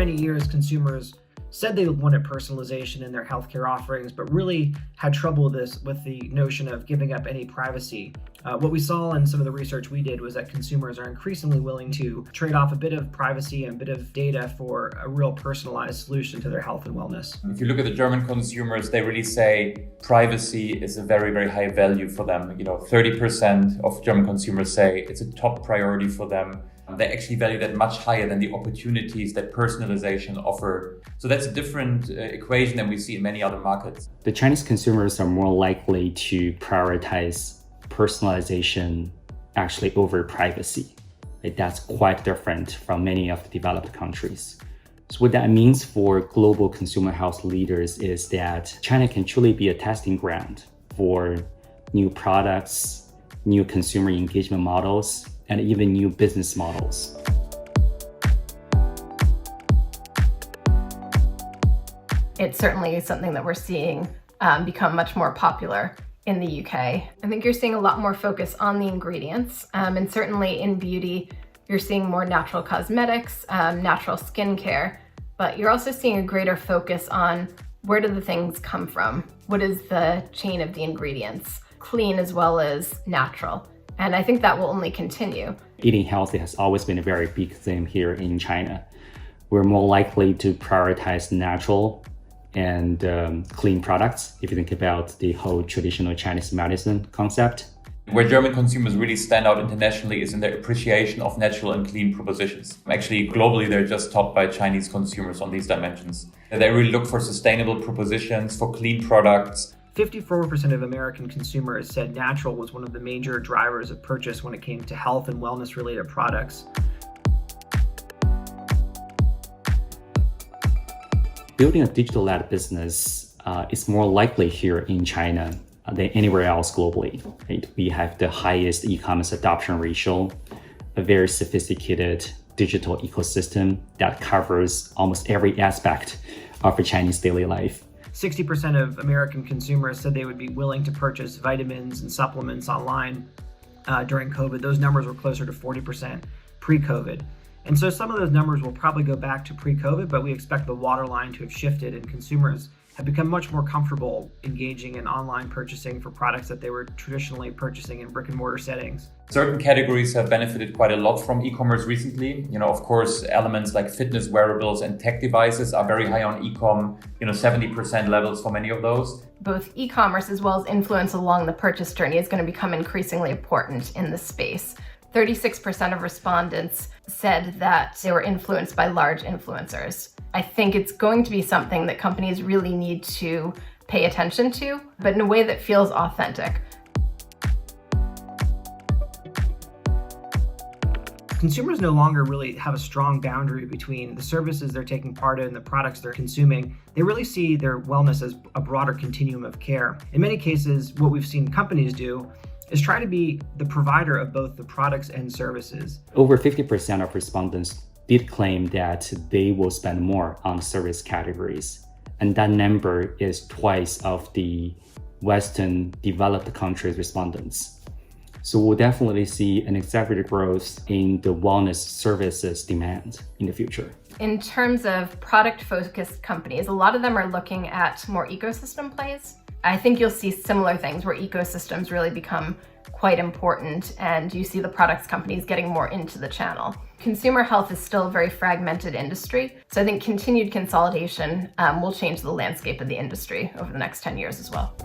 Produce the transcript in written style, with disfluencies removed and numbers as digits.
many years, consumers said they wanted personalization in their healthcare offerings, but really had trouble with the notion of giving up any privacy. What we saw in some of the research we did was that consumers are increasingly willing to trade off a bit of privacy and a bit of data for a real personalized solution to their health and wellness. If you look at the German consumers, they really say privacy is a very, very high value for them. 30% of German consumers say it's a top priority for them. They actually value that much higher than the opportunities that personalization offer. So that's a different equation than we see in many other markets. The Chinese consumers are more likely to prioritize personalization actually over privacy. That's quite different from many of the developed countries. So what that means for global consumer health leaders is that China can truly be a testing ground for new products, new consumer engagement models, and even new business models. It's certainly something that we're seeing become much more popular in the UK. I think you're seeing a lot more focus on the ingredients, and certainly in beauty, you're seeing more natural cosmetics, natural skincare, but you're also seeing a greater focus on where do the things come from? What is the chain of the ingredients? Clean as well as natural. And I think that will only continue. Eating healthy has always been a very big theme here in China. We're more likely to prioritize natural and clean products if you think about the whole traditional Chinese medicine concept. Where German consumers really stand out internationally is in their appreciation of natural and clean propositions. Actually, globally, they're just topped by Chinese consumers on these dimensions. They really look for sustainable propositions, for clean products. 54% of American consumers said natural was one of the major drivers of purchase when it came to health and wellness related products. Building a digital-led business is more likely here in China than anywhere else globally. Right? We have the highest e-commerce adoption ratio, a very sophisticated digital ecosystem that covers almost every aspect of a Chinese daily life. 60% of American consumers said they would be willing to purchase vitamins and supplements online during COVID. Those numbers were closer to 40% pre-COVID. And so some of those numbers will probably go back to pre-COVID, but we expect the waterline to have shifted and consumers have become much more comfortable engaging in online purchasing for products that they were traditionally purchasing in brick and mortar settings. Certain categories have benefited quite a lot from e-commerce recently. Of course, elements like fitness wearables and tech devices are very high on e-com, 70% levels for many of those. Both e-commerce as well as influence along the purchase journey is going to become increasingly important in this space. 36% of respondents said that they were influenced by large influencers. I think it's going to be something that companies really need to pay attention to, but in a way that feels authentic. Consumers no longer really have a strong boundary between the services they're taking part in and the products they're consuming. They really see their wellness as a broader continuum of care. In many cases, what we've seen companies do is try to be the provider of both the products and services. Over 50% of respondents did claim that they will spend more on service categories. And that number is twice of the Western developed countries respondents. So we'll definitely see an accelerated growth in the wellness services demand in the future. In terms of product-focused companies, a lot of them are looking at more ecosystem plays. I think you'll see similar things where ecosystems really become quite important and you see the products companies getting more into the channel. Consumer health is still a very fragmented industry, so I think continued consolidation will change the landscape of the industry over the next 10 years as well.